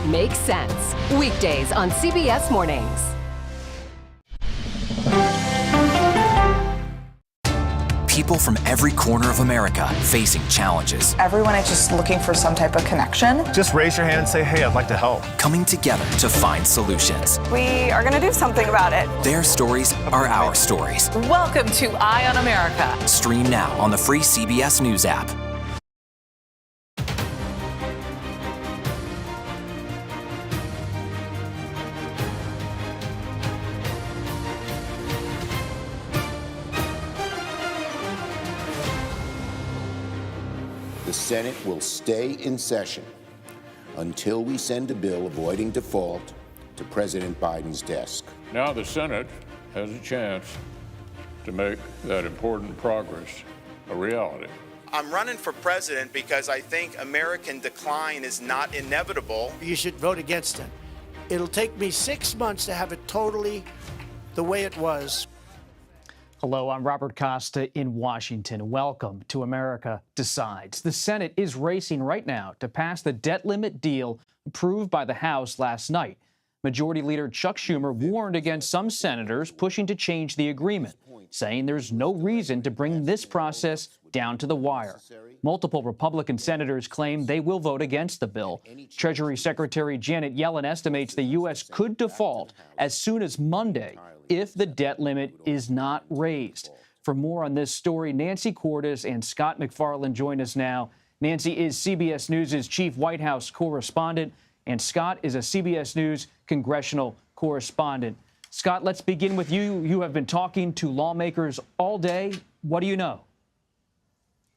makes sense. Weekdays on CBS Mornings. People from every corner of America facing challenges. Everyone is just looking for some type of connection. Just raise your hand and say, hey, I'd like to help. Coming together to find solutions. We are going to do something about it. Their stories are our stories. Welcome to Eye on America. Stream now on the free CBS News app. The Senate will stay in session until we send a bill avoiding default to President Biden's desk. Now the Senate has a chance to make that important progress a reality. I'm running for president because I think American decline is not inevitable. You should vote against it. It'll take me 6 months to have it totally the way it was. Hello, I'm Robert Costa in Washington. Welcome to America Decides. The Senate is racing right now to pass the debt limit deal approved by the House last night. Majority Leader Chuck Schumer warned against some senators pushing to change the agreement, saying there's no reason to bring this process down to the wire. Multiple Republican senators claim they will vote against the bill. Treasury Secretary Janet Yellen estimates the U.S. could default as soon as Monday if the debt limit is not raised. For more on this story, Nancy Cordes and Scott McFarland join us now. Nancy is CBS News' chief White House correspondent, and Scott is a CBS News congressional correspondent. Scott, let's begin with you. You have been talking to lawmakers all day. What do you know?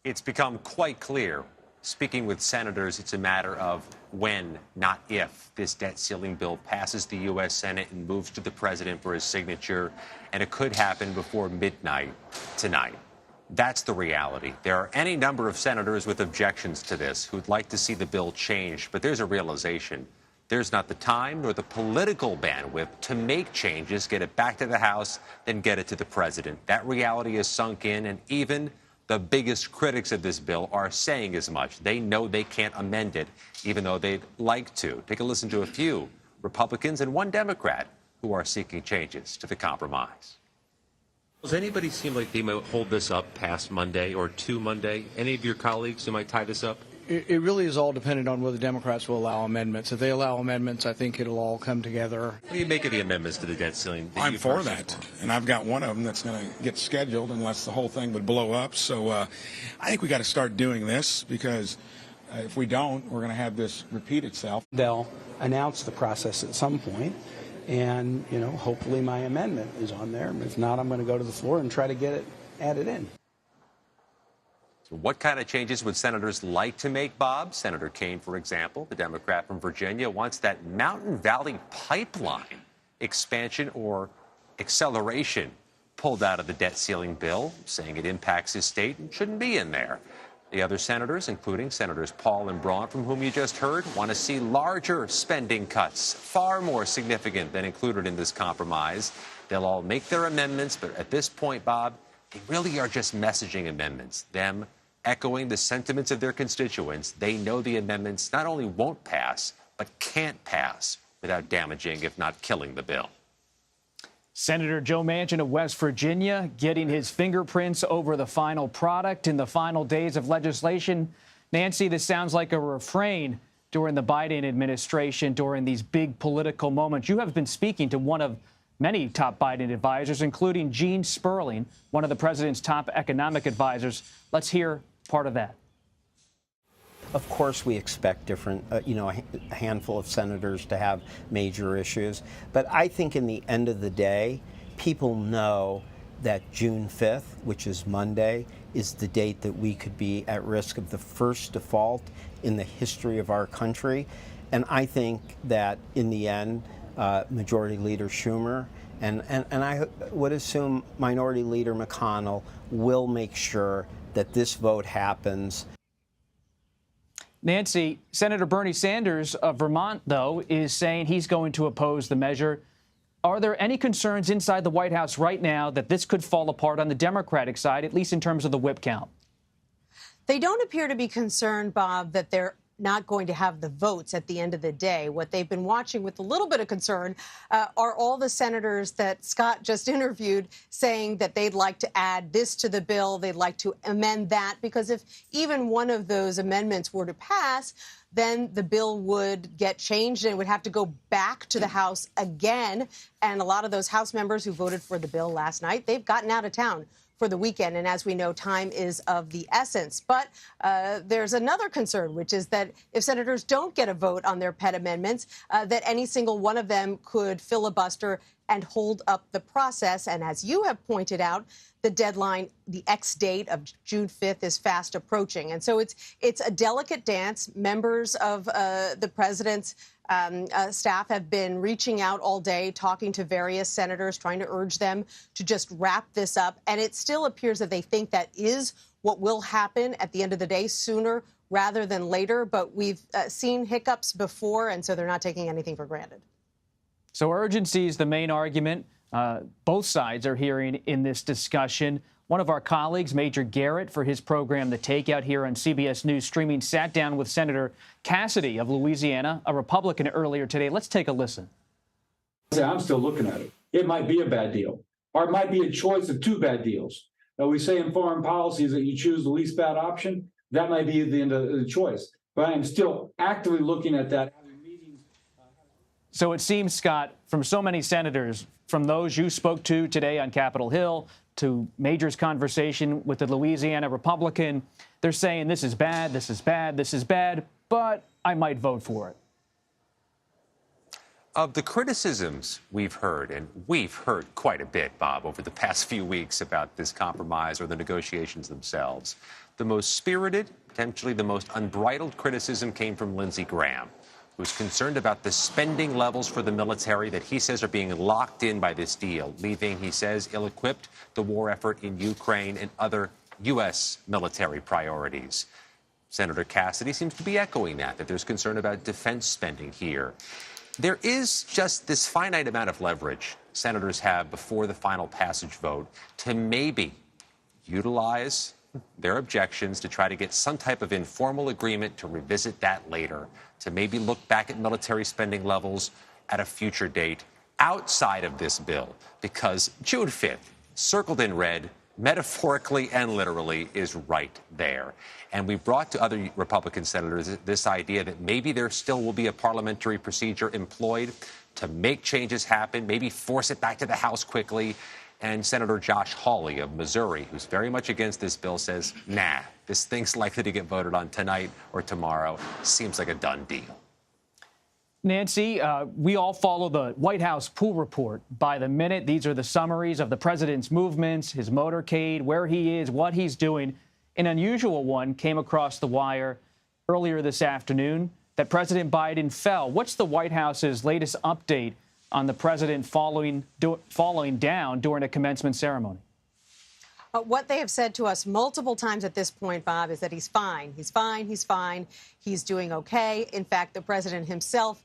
It's become quite clear. Speaking with senators, it's a matter of when, not if, this debt ceiling bill passes the U.S. Senate and moves to the president for his signature, and it could happen before midnight tonight. That's the reality. There are any number of senators with objections to this who'd like to see the bill changed, but there's a realization. There's not the time nor the political bandwidth to make changes, get it back to the House, then get it to the president. That reality is sunk in, and even the biggest critics of this bill are saying as much. They know they can't amend it, even though they'd like to. Take a listen to a few Republicans and one Democrat who are seeking changes to the compromise. Does anybody seem like they might hold this up past Monday or to Monday? Any of your colleagues who might tie this up? It really is all dependent on whether Democrats will allow amendments. If they allow amendments, I think it'll all come together. What do you make of the amendments to the debt ceiling? I'm for that, and I've got one of them that's going to get scheduled unless the whole thing would blow up. So I think we got to start doing this, because if we don't, we're going to have this repeat itself. They'll announce the process at some point, and, hopefully my amendment is on there. If not, I'm going to go to the floor and try to get it added in. What kind of changes would senators like to make, Bob? Senator Kaine, for example, the Democrat from Virginia, wants that Mountain Valley Pipeline expansion or acceleration pulled out of the debt ceiling bill, saying it impacts his state and shouldn't be in there. The other senators, including Senators Paul and Braun, from whom you just heard, want to see larger spending cuts, far more significant than included in this compromise. They'll all make their amendments, but at this point, Bob, they really are just messaging amendments, them echoing the sentiments of their constituents. They know the amendments not only won't pass, but can't pass without damaging, if not killing, the bill. Senator Joe Manchin of West Virginia getting his fingerprints over the final product in the final days of legislation. Nancy, this sounds like a refrain during the Biden administration, during these big political moments. You have been speaking to one of many top Biden advisors, including Gene Sperling, one of the president's top economic advisors. Let's hear part of that. Of course, we expect different, a handful of senators to have major issues. But I think in the end of the day, people know that June 5th, which is Monday, is the date that we could be at risk of the first default in the history of our country. And I think that in the end, Majority Leader Schumer and I would assume Minority Leader McConnell will make sure that this vote happens. Nancy, Senator Bernie Sanders of Vermont, though, is saying he's going to oppose the measure. Are there any concerns inside the White House right now that this could fall apart on the Democratic side, at least in terms of the whip count? They don't appear to be concerned, Bob, that there not going to have the votes at the end of the day. What they've been watching with a little bit of concern are all the senators that Scott just interviewed saying that they'd like to add this to the bill, they'd like to amend that, because if even one of those amendments were to pass, then the bill would get changed and it would have to go back to the House again. And a lot of those House members who voted for the bill last night, they've gotten out of town for the weekend. And as we know, time is of the essence. But there's another concern, which is that if senators don't get a vote on their pet amendments, that any single one of them could filibuster and hold up the process. And as you have pointed out, the deadline, the X date of June 5th is fast approaching. And so it's a delicate dance. Members of the president's staff have been reaching out all day, talking to various senators, trying to urge them to just wrap this up. And it still appears that they think that is what will happen at the end of the day, sooner rather than later. But we've seen hiccups before, and so they're not taking anything for granted. So urgency is the main argument. Both sides are hearing in this discussion. One of our colleagues, Major Garrett, for his program, The Takeout here on CBS News Streaming, sat down with Senator Cassidy of Louisiana, a Republican, earlier today. Let's take a listen. I'm still looking at it. It might be a bad deal, or it might be a choice of two bad deals. Now, we say in foreign policies that you choose the least bad option. That might be the end of the choice. But I am still actively looking at that. So it seems, Scott, from so many senators, from those you spoke to today on Capitol Hill to Major's conversation with the Louisiana Republican, they're saying this is bad, this is bad, this is bad, but I might vote for it. Of the criticisms we've heard, and we've heard quite a bit, Bob, over the past few weeks about this compromise or the negotiations themselves, the most spirited, potentially the most unbridled criticism came from Lindsey Graham, who's concerned about the spending levels for the military that he says are being locked in by this deal, leaving, he says, ill-equipped the war effort in Ukraine and other U.S. military priorities. Senator Cassidy seems to be echoing that there's concern about defense spending here. There is just this finite amount of leverage senators have before the final passage vote to maybe utilize their objections to try to get some type of informal agreement to revisit that later, to maybe look back at military spending levels at a future date outside of this bill, because June 5th, circled in red, metaphorically and literally, is right there. And we brought to other Republican senators this idea that maybe there still will be a parliamentary procedure employed to make changes happen, maybe force it back to the House quickly. And Senator Josh Hawley of Missouri, who's very much against this bill, says, nah, this thing's likely to get voted on tonight or tomorrow. Seems like a done deal. Nancy, we all follow the White House pool report by the minute. These are the summaries of the president's movements, his motorcade, where he is, what he's doing. An unusual one came across the wire earlier this afternoon, that President Biden fell. What's the White House's latest update on the president falling down during a commencement ceremony? What they have said to us multiple times at this point, Bob, is that he's fine. He's fine. He's fine. He's doing OK. In fact, the president himself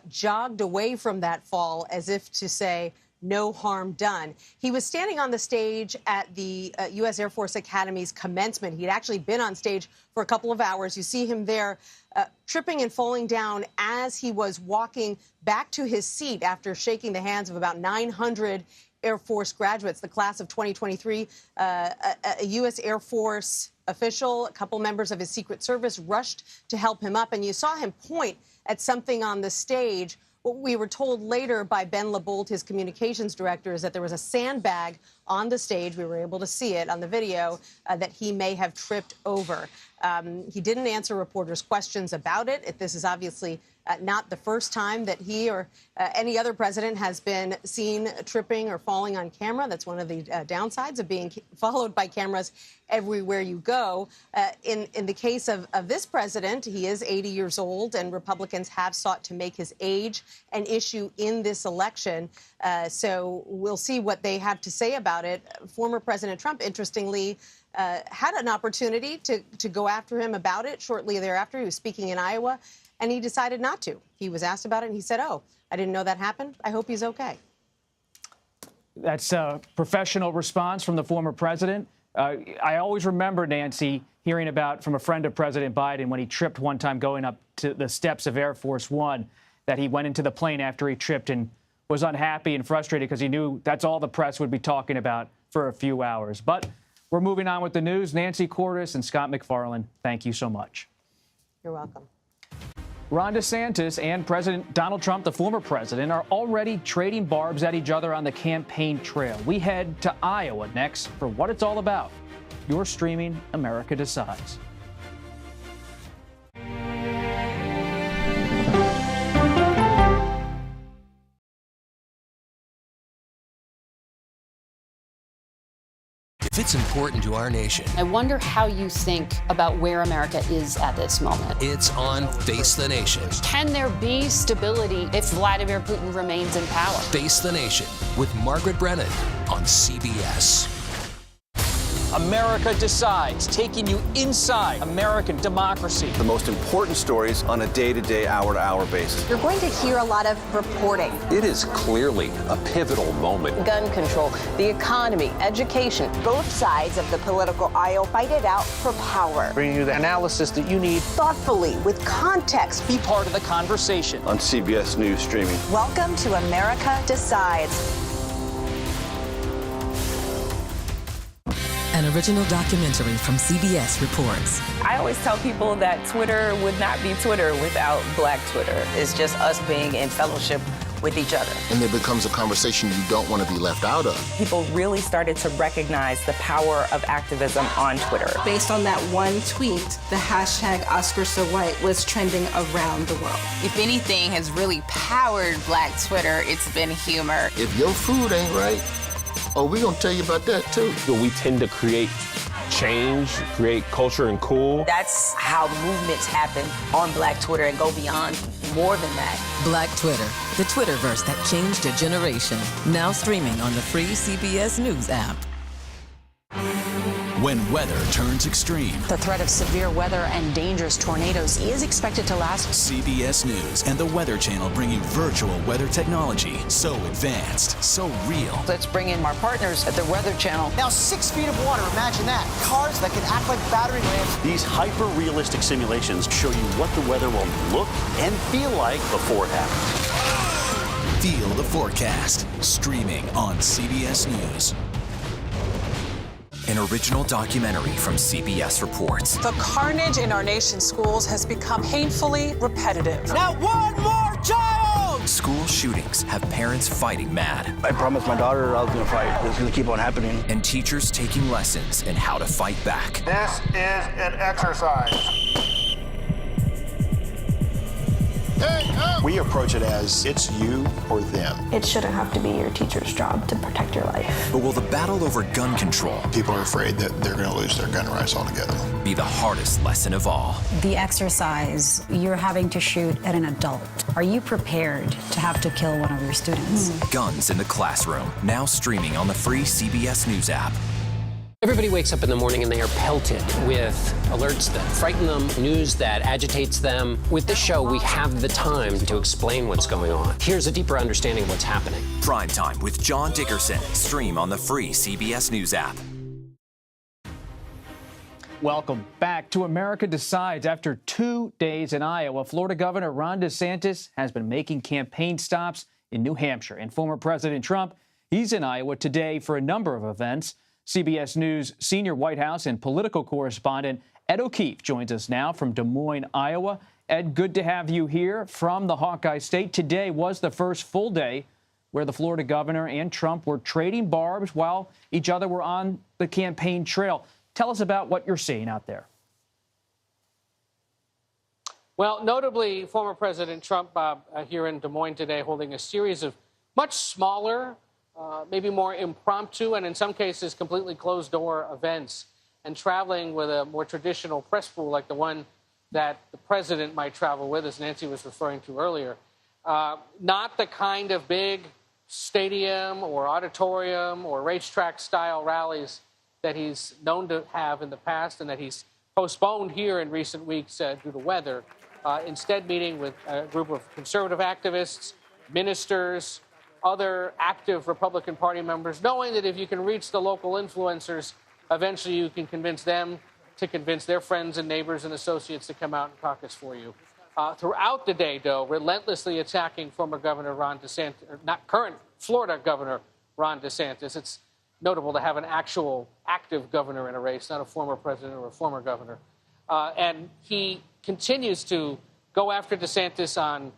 jogged away from that fall as if to say, no harm done. He was standing on the stage at the U.S. Air Force Academy's commencement. He'd actually been on stage for a couple of hours. You see him there tripping and falling down as he was walking back to his seat after shaking the hands of about 900 Air Force graduates, the class of 2023. A U.S. Air Force official, a couple members of his Secret Service rushed to help him up, and you saw him point at something on the stage. What we were told later by Ben LeBold, his communications director, is that there was a sandbag on the stage. We were able to see it on the video that he may have tripped over. He didn't answer reporters' questions about it. This is obviously not the first time that he or any other president has been seen tripping or falling on camera. That's one of the downsides of being followed by cameras everywhere you go. In the case of this president, he is 80 years old, and Republicans have sought to make his age an issue in this election. So we'll see what they have to say about it. Former President Trump, interestingly, had an opportunity to go after him about it shortly thereafter. He was speaking in Iowa, and he decided not to. He was asked about it, and he said, oh, I didn't know that happened. I hope he's okay. That's a professional response from the former president. I always remember, Nancy, hearing about from a friend of President Biden when he tripped one time going up to the steps of Air Force One, that he went into the plane after he tripped and was unhappy and frustrated because he knew that's all the press would be talking about for a few hours. But we're moving on with the news. Nancy Cordes and Scott McFarland, thank you so much. You're welcome. Ron DeSantis and President Donald Trump, the former president, are already trading barbs at each other on the campaign trail. We head to Iowa next for what it's all about. You're streaming America Decides. If it's important to our nation, I wonder how you think about where America is at this moment. it's on Face the Nation. Can there be stability if Vladimir Putin remains in power? Face the Nation with Margaret Brennan on CBS. America Decides, taking you inside American democracy. The most important stories on a day-to-day, hour-to-hour basis. You're going to hear a lot of reporting. It is clearly a pivotal moment. Gun control, the economy, education. Both sides of the political aisle fight it out for power. Bringing you the analysis that you need. Thoughtfully, with context. Be part of the conversation. On CBS News Streaming. Welcome to America Decides. An original documentary from CBS reports. I always tell people that Twitter would not be Twitter without Black Twitter. It's just us being in fellowship with each other. And there becomes a conversation you don't want to be left out of. People really started to recognize the power of activism on Twitter. Based on that one tweet, the hashtag #OscarSoWhite was trending around the world. If anything has really powered Black Twitter, it's been humor. If your food ain't right, oh, we're going to tell you about that, too. We tend to create change, create culture and cool. That's how movements happen on Black Twitter and go beyond more than that. Black Twitter, the Twitterverse that changed a generation. Now streaming on the free CBS News app. When weather turns extreme, The threat of severe weather and dangerous tornadoes is expected to last. CBS News and the Weather Channel bring you virtual weather technology so advanced, so real. Let's bring in our partners at the Weather Channel. Now 6 feet of water, imagine that. Cars that can act like battery lamps. These hyper-realistic simulations show you what the weather will look and feel like before it happens. Feel the forecast, streaming on CBS News. An original documentary from CBS reports. The carnage in our nation's schools has become painfully repetitive. Not one more child! School shootings have parents fighting mad. I promised my daughter I was going to fight. It's going to keep on happening. And teachers taking lessons in how to fight back. This is an exercise. We approach it as it's you or them. It shouldn't have to be your teacher's job to protect your life. But will the battle over gun control, People are afraid that they're going to lose their gun rights altogether. be the hardest lesson of all? The exercise, you're having to shoot at an adult. Are you prepared to have to kill one of your students? Guns in the Classroom, now streaming on the free CBS News app. Everybody wakes up in the morning and they are pelted with alerts that frighten them, news that agitates them. With this show, we have the time to explain what's going on. Here's a deeper understanding of what's happening. Prime Time with John Dickerson. Stream on the free CBS News app. Welcome back to America Decides. After 2 days in Iowa, Florida Governor Ron DeSantis has been making campaign stops in New Hampshire. And former President Trump, he's in Iowa today for a number of events. CBS News senior White House and political correspondent Ed O'Keefe joins us now from Des Moines, Iowa. Ed, good to have you here from the Hawkeye State. Today was the first full day where the Florida governor and Trump were trading barbs while each other were on the campaign trail. Tell us about what you're seeing out there. Well, notably, former President Trump here in Des Moines today holding a series of much smaller, maybe more impromptu and in some cases completely closed-door events, and traveling with a more traditional press pool like the one that the president might travel with, as Nancy was referring to earlier. Not the kind of big stadium or auditorium or racetrack-style rallies that he's known to have in the past and that he's postponed here in recent weeks due to weather. Instead, meeting with a group of conservative activists, ministers, other active Republican Party members, knowing that if you can reach the local influencers, eventually you can convince them to convince their friends and neighbors and associates to come out and caucus for you. throughout the day, though, relentlessly attacking former Governor Ron DeSantis, or not current Florida Governor Ron DeSantis. It's notable to have an actual active governor in a race, not a former president or a former governor. And he continues to go after DeSantis on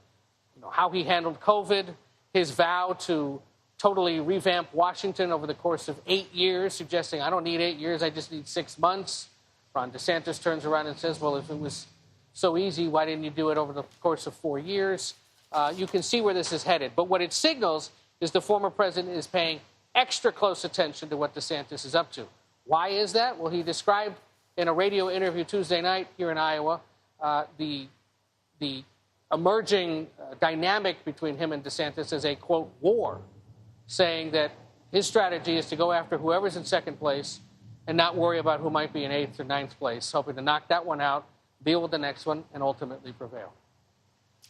how he handled COVID, his vow to totally revamp Washington over the course of 8 years, suggesting, I don't need 8 years, I just need 6 months. Ron DeSantis turns around and says, well, if it was so easy, why didn't you do it over the course of 4 years? You can see where this is headed. But what it signals is the former president is paying extra close attention to what DeSantis is up to. Why is that? Well, he described in a radio interview Tuesday night here in Iowa the emerging dynamic between him and DeSantis as a, quote, war, saying that his strategy is to go after whoever's in second place and not worry about who might be in 8th or 9th place, hoping to knock that one out, deal with the next one, and ultimately prevail.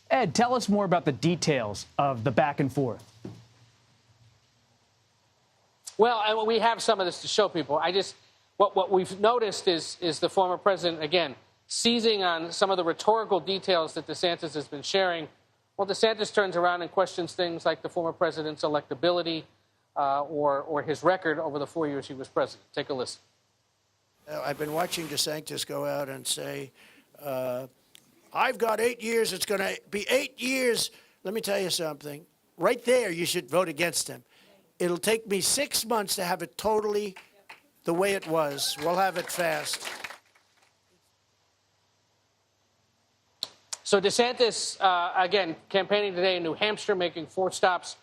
Ed, tell us more about the details of the back and forth. Well, we have some of this to show people. What we've noticed is the former president, again, seizing on some of the rhetorical details that DeSantis has been sharing. Well, DeSantis turns around and questions things like the former president's electability or his record over the 4 years he was president. Take a listen. I've been watching DeSantis go out and say, I've got 8 years. It's going to be 8 years. Let me tell you something. Right there, you should vote against him. It'll take me 6 months to have it totally the way it was. We'll have it fast. So DeSantis, again, campaigning today in New Hampshire, making 4 stops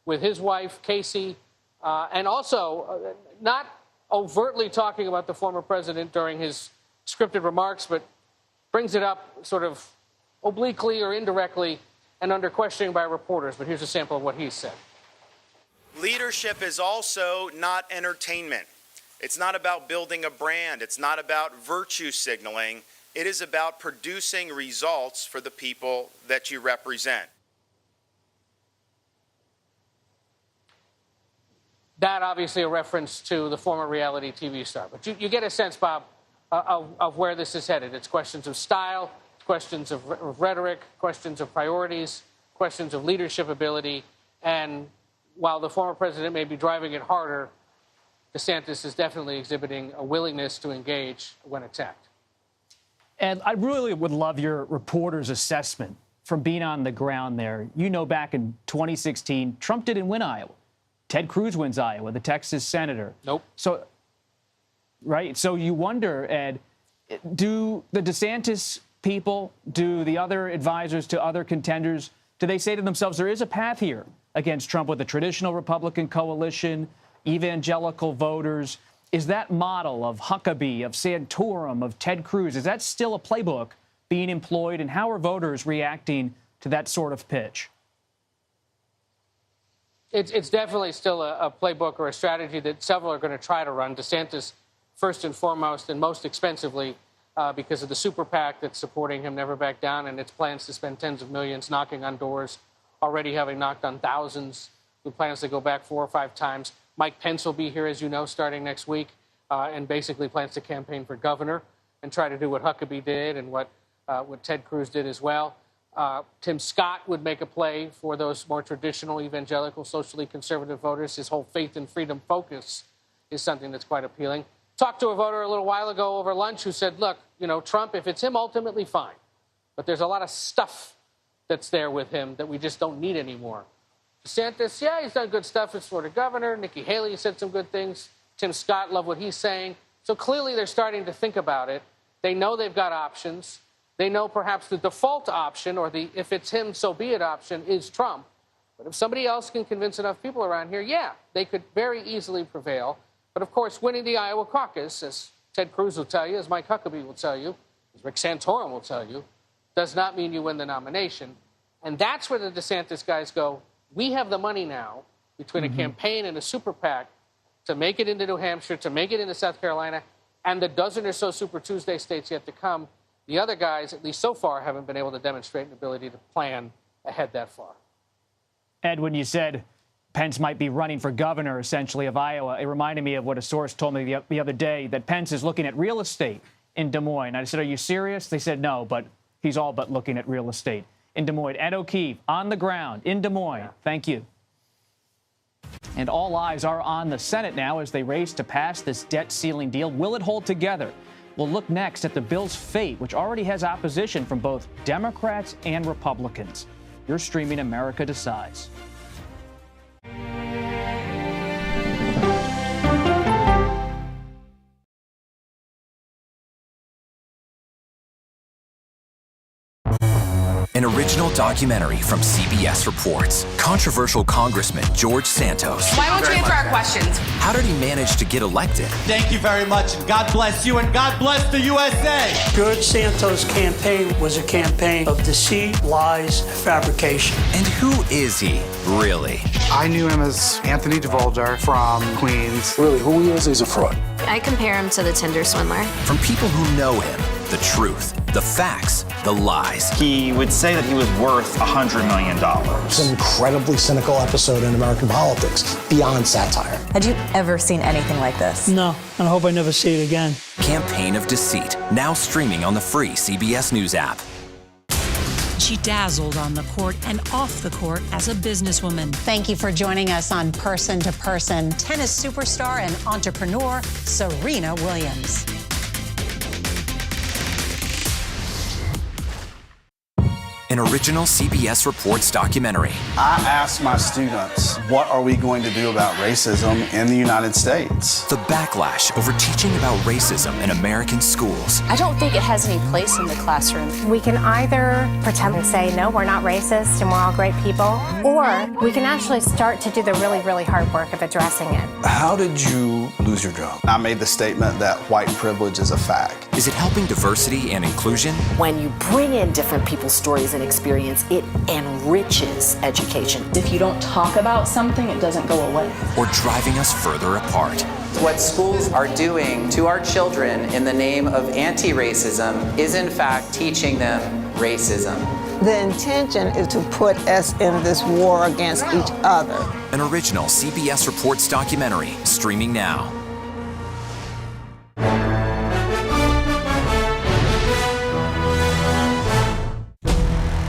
with his wife, Casey, and also not overtly talking about the former president during his scripted remarks, but brings it up sort of obliquely or indirectly and under questioning by reporters. But here's a sample of what he said. Leadership is also not entertainment. It's not about building a brand. It's not about virtue signaling. It is about producing results for the people that you represent. That obviously a reference to the former reality TV star. But you get a sense, Bob, of where this is headed. It's questions of style, questions of rhetoric, questions of priorities, questions of leadership ability. And while the former president may be driving it harder, DeSantis is definitely exhibiting a willingness to engage when attacked. And I really would love your reporter's assessment from being on the ground there. You know, back in 2016, Trump didn't win Iowa. Ted Cruz wins Iowa, the Texas senator. Nope. So, right. So you wonder, Ed, do the DeSantis people, do the other advisors to other contenders, do they say to themselves, there is a path here against Trump with a traditional Republican coalition, evangelical voters? Is that model of Huckabee, of Santorum, of Ted Cruz, is that still a playbook being employed? And how are voters reacting to that sort of pitch? It's definitely still a playbook or a strategy that several are going to try to run. DeSantis, first and foremost, and most expensively, because of the super PAC that's supporting him, Never Back Down, and its plans to spend tens of millions knocking on doors, already having knocked on thousands, with plans to go back 4 or 5 times. Mike Pence will be here, as you know, starting next week, and basically plans to campaign for governor and try to do what Huckabee did and what Ted Cruz did as well. Tim Scott would make a play for those more traditional evangelical, socially conservative voters. His whole faith and freedom focus is something that's quite appealing. Talked to a voter a little while ago over lunch who said, look, you know, Trump, if it's him, ultimately fine. But there's a lot of stuff that's there with him that we just don't need anymore. DeSantis, yeah, he's done good stuff as Florida governor. Nikki Haley said some good things. Tim Scott, love what he's saying. So clearly they're starting to think about it. They know they've got options. They know perhaps the default option, or the if it's him, so be it option, is Trump. But if somebody else can convince enough people around here, yeah, they could very easily prevail. But of course, winning the Iowa caucus, as Ted Cruz will tell you, as Mike Huckabee will tell you, as Rick Santorum will tell you, does not mean you win the nomination. And that's where the DeSantis guys go, we have the money now, between a campaign and a super PAC, to make it into New Hampshire, to make it into South Carolina, and the dozen or so Super Tuesday states yet to come. The other guys, at least so far, haven't been able to demonstrate an ability to plan ahead that far. Ed, when you said Pence might be running for governor, essentially, of Iowa, it reminded me of what a source told me the other day, that Pence is looking at real estate in Des Moines. I said, are you serious? They said no, but He's all but looking at real estate. In Des Moines, Ed O'Keefe on the ground in Des Moines. Thank you. And all eyes are on the Senate now as they race to pass this debt ceiling deal. Will it hold together? We'll look next at the bill's fate, which already has opposition from both Democrats and Republicans. You're streaming America Decides. An original documentary from CBS reports. Controversial Congressman George Santos. Why won't you answer our questions? How did he manage to get elected? Thank you very much, and God bless you, and God bless the USA. George Santos' campaign was a campaign of deceit, lies, fabrication. And who is he, really? I knew him as Anthony DeVolder from Queens. Really, who he is, he's a fraud. I compare him to the Tinder swindler. From people who know him, the truth, the facts, the lies. He would say that he was worth $100 million. It's an incredibly cynical episode in American politics, beyond satire. Had you ever seen anything like this? No, and I hope I never see it again. Campaign of Deceit, now streaming on the free CBS News app. She dazzled on the court and off the court as a businesswoman. Thank you for joining us on Person to Person. Tennis superstar and entrepreneur Serena Williams. An original CBS Reports documentary. I asked my students, what are we going to do about racism in the United States? The backlash over teaching about racism in American schools. I don't think it has any place in the classroom. We can either pretend and say, no, we're not racist and we're all great people, or we can actually start to do the really, really hard work of addressing it. How did you lose your job? I made the statement that white privilege is a fact. Is it helping diversity and inclusion? When you bring in different people's stories and experience, it enriches education. If you don't talk about something, it doesn't go away. Or driving us further apart? What schools are doing to our children in the name of anti-racism is in fact teaching them racism. The intention is to put us in this war against each other. An original CBS Reports documentary, streaming now.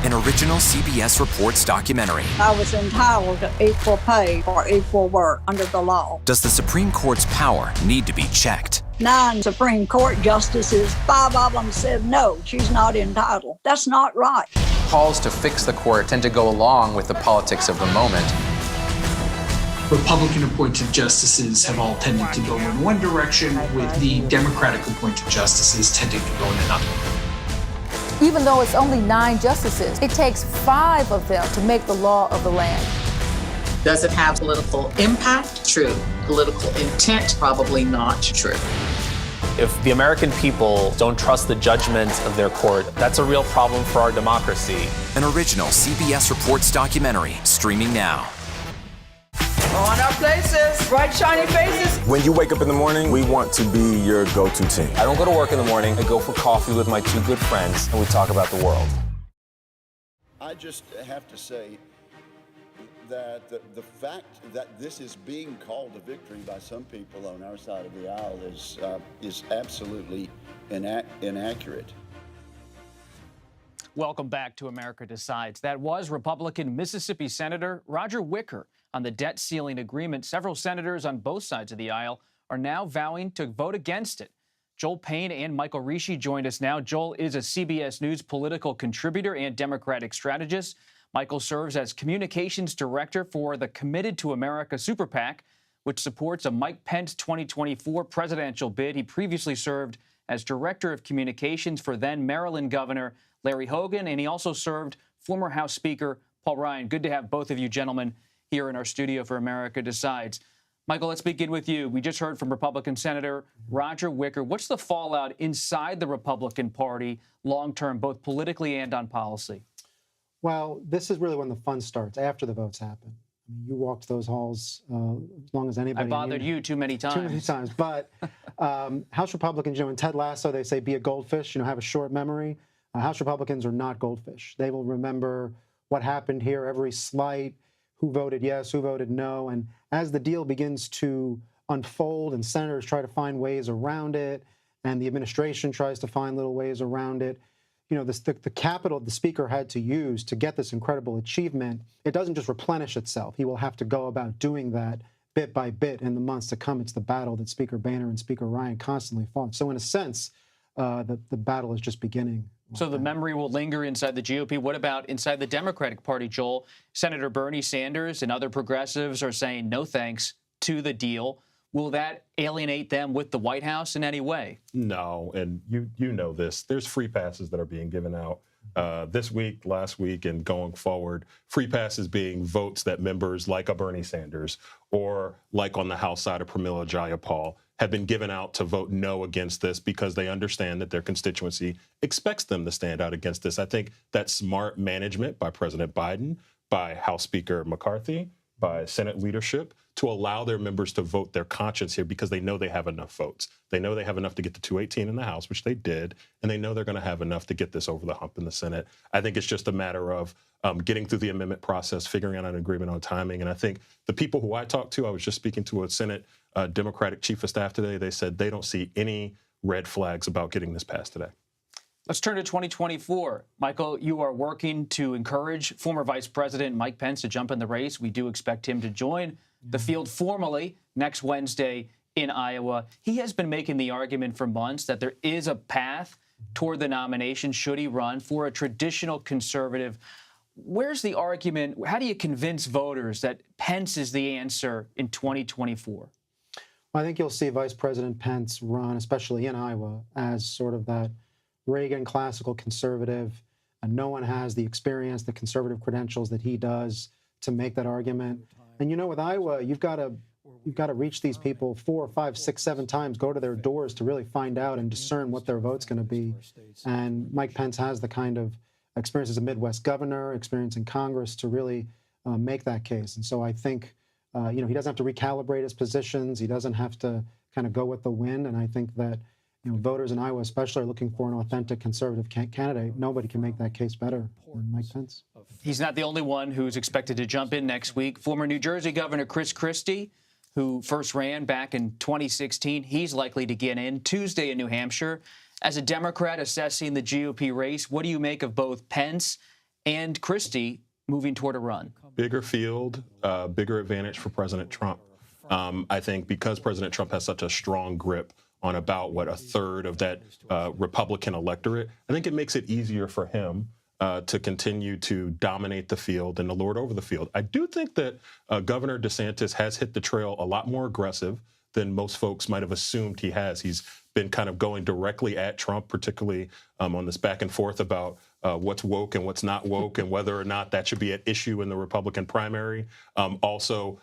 An original CBS Reports documentary. I was entitled to equal pay for equal work under the law. Does the Supreme Court's power need to be checked? 9 Supreme Court justices, 5 of them said no, she's not entitled. That's not right. Calls to fix the court tend to go along with the politics of the moment. Republican-appointed justices have all tended to go in one direction, with the Democratic-appointed justices tending to go in another. Even though it's only 9 justices, it takes 5 of them to make the law of the land. Does it have political impact? True. Political intent? Probably not true. If the American people don't trust the judgment of their court, that's a real problem for our democracy. An original CBS Reports documentary, streaming now. On our places, bright shiny faces. When you wake up in the morning, we want to be your go-to team. I don't go to work in the morning. I go for coffee with my 2 good friends, and we talk about the world. I just have to say that the fact that this is being called a victory by some people on our side of the aisle is absolutely inaccurate. Welcome back to America Decides. That was Republican Mississippi Senator Roger Wicker on the debt ceiling agreement. Several senators on both sides of the aisle are now vowing to vote against it. Joel Payne and Michael Rishi joined us now. Joel is a CBS News political contributor and Democratic strategist. Michael serves as communications director for the Committed to America Super PAC, which supports a Mike Pence 2024 presidential bid. He previously served as director of communications for then Maryland Governor Larry Hogan, and he also served former House Speaker Paul Ryan. Good to have both of you gentlemen here in our studio for America Decides. Michael, let's begin with you. We just heard from Republican Senator Roger Wicker. What's the fallout inside the Republican Party long-term, both politically and on policy? Well, this is really when the fun starts, after the votes happen. I mean, you walked those halls as long as anybody. I bothered you too many times. Too many times. But House Republicans, in Ted Lasso, they say be a goldfish, have a short memory. House Republicans are not goldfish. They will remember what happened here, every slight, who voted yes, who voted no. And as the deal begins to unfold and senators try to find ways around it, and the administration tries to find little ways around it, the capital the speaker had to use to get this incredible achievement, it doesn't just replenish itself. He will have to go about doing that bit by bit in the months to come. It's the battle that Speaker Boehner and Speaker Ryan constantly fought. So in a sense, the battle is just beginning. So the memory will linger inside the GOP. What about inside the Democratic Party, Joel? Senator Bernie Sanders and other progressives are saying no thanks to the deal. Will that alienate them with the White House in any way? No, and you know this. There's free passes that are being given out this week, last week, and going forward. Free passes being votes that members like a Bernie Sanders or like on the House side of Pramila Jayapal have been given out to vote no against this because they understand that their constituency expects them to stand out against this. I think that's smart management by President Biden, by House Speaker McCarthy, by Senate leadership to allow their members to vote their conscience here because they know they have enough votes. They know they have enough to get to 218 in the House, which they did, and they know they're going to have enough to get this over the hump in the Senate. I think it's just a matter of getting through the amendment process, figuring out an agreement on timing. And I think the people who I talked to, I was just speaking to a Senate Democratic chief of staff today, they said they don't see any red flags about getting this passed today. Let's turn to 2024. Michael, you are working to encourage former Vice President Mike Pence to jump in the race. We do expect him to join the field formally next Wednesday in Iowa. He has been making the argument for months that there is a path toward the nomination should he run for a traditional conservative. Where's the argument? How do you convince voters that Pence is the answer in 2024? I think you'll see Vice President Pence run, especially in Iowa, as sort of that Reagan classical conservative. And no one has the experience, the conservative credentials that he does to make that argument. And with Iowa, you've got to reach these people 4, 5, 6, 7 times, go to their doors to really find out and discern what their vote's going to be. And Mike Pence has the kind of experience as a Midwest governor, experience in Congress to really make that case. And so I think, he doesn't have to recalibrate his positions. He doesn't have to kind of go with the wind. And I think that, voters in Iowa especially are looking for an authentic conservative candidate. Nobody can make that case better than Mike Pence. He's not the only one who's expected to jump in next week. Former New Jersey Governor Chris Christie, who first ran back in 2016, he's likely to get in Tuesday in New Hampshire. As a Democrat assessing the GOP race, what do you make of both Pence and Christie moving toward a run? Bigger field, bigger advantage for President Trump. I think because President Trump has such a strong grip on about, a third of that Republican electorate, I think it makes it easier for him to continue to dominate the field and to lord over the field. I do think that Governor DeSantis has hit the trail a lot more aggressive than most folks might have assumed he has. He's been kind of going directly at Trump, particularly on this back and forth about what's woke and what's not woke and whether or not that should be at issue in the Republican primary. Also,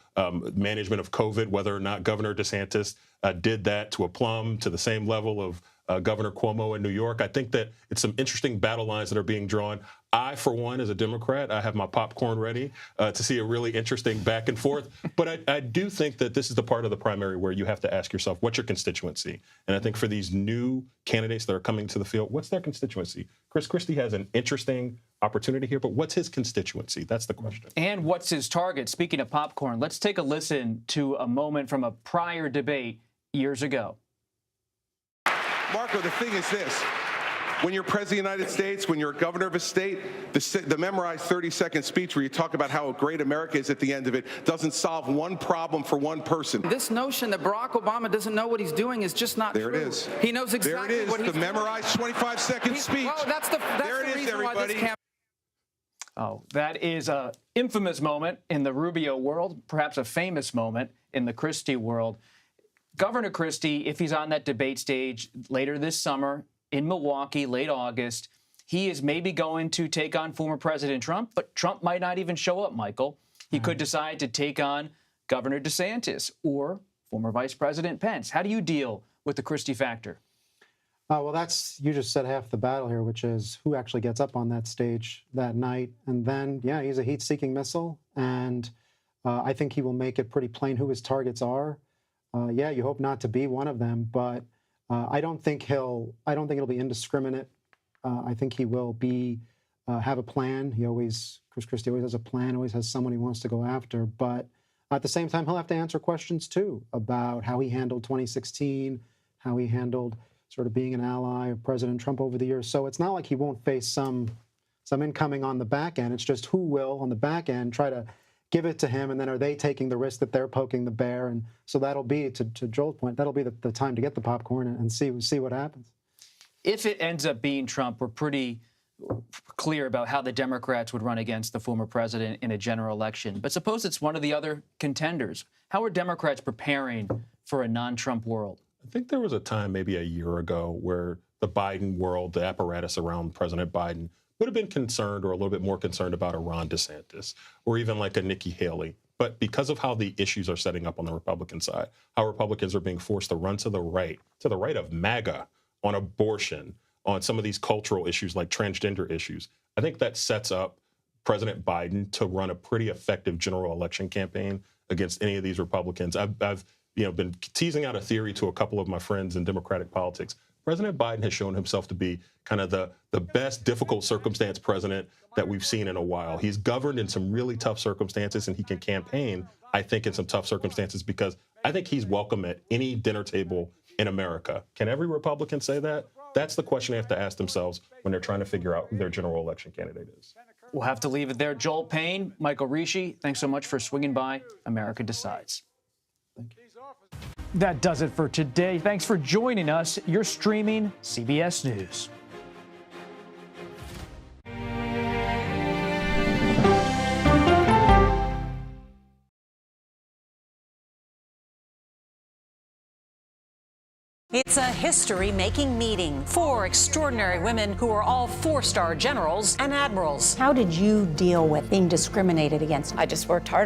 management of COVID, whether or not Governor DeSantis did that to a plumb, to the same level of Governor Cuomo in New York. I think that it's some interesting battle lines that are being drawn. I, for one, as a Democrat, I have my popcorn ready to see a really interesting back and forth. But I do think that this is the part of the primary where you have to ask yourself, what's your constituency? And I think for these new candidates that are coming to the field, what's their constituency? Chris Christie has an interesting opportunity here, but what's his constituency? That's the question. And what's his target? Speaking of popcorn, let's take a listen to a moment from a prior debate years ago. Marco, the thing is this. When you're president of the United States, when you're a governor of a state, the memorized 30-second speech where you talk about how great America is at the end of it doesn't solve one problem for one person. This notion that Barack Obama doesn't know what he's doing is just not true. There it is. He knows exactly there it is, what he's the memorized 25-second speech. Well, that's there the it is, reason everybody. Why this campaign. Oh, that is an infamous moment in the Rubio world, perhaps a famous moment in the Christie world. Governor Christie, if he's on that debate stage later this summer in Milwaukee, late August, he is maybe going to take on former President Trump, but Trump might not even show up, Michael. He could decide to take on Governor DeSantis or former Vice President Pence. How do you deal with the Christie factor? Well, you just said half the battle here, which is who actually gets up on that stage that night. And then, yeah, he's a heat-seeking missile, and I think he will make it pretty plain who his targets are. Yeah, you hope not to be one of them, but I don't think it'll be indiscriminate. I think he will have a plan. Chris Christie always has a plan, always has someone he wants to go after. But at the same time, he'll have to answer questions too about how he handled 2016, how he handled sort of being an ally of President Trump over the years. So it's not like he won't face some incoming on the back end. It's just who will, on the back end, try to give it to him, and then are they taking the risk that they're poking the bear? And so that'll be, to Joel's point, that'll be the time to get the popcorn and see what happens. If it ends up being Trump, we're pretty clear about how the Democrats would run against the former president in a general election. But suppose it's one of the other contenders. How are Democrats preparing for a non-Trump world? I think there was a time maybe a year ago where the Biden world, the apparatus around President Biden, would have been concerned or a little bit more concerned about a Ron DeSantis or even like a Nikki Haley. But because of how the issues are setting up on the Republican side, how Republicans are being forced to run to the right of MAGA on abortion, on some of these cultural issues like transgender issues, I think that sets up President Biden to run a pretty effective general election campaign against any of these Republicans. I've been teasing out a theory to a couple of my friends in Democratic politics. President Biden has shown himself to be kind of the best difficult circumstance president that we've seen in a while. He's governed in some really tough circumstances, and he can campaign, I think, in some tough circumstances because I think he's welcome at any dinner table in America. Can every Republican say that? That's the question they have to ask themselves when they're trying to figure out who their general election candidate is. We'll have to leave it there. Joel Payne, Michael Rishi, thanks so much for swinging by America Decides. Thank you. That does it for today. Thanks for joining us. You're streaming CBS News. It's a history-making meeting. 4 extraordinary women who are all 4-star generals and admirals. How did you deal with being discriminated against? I just worked hard.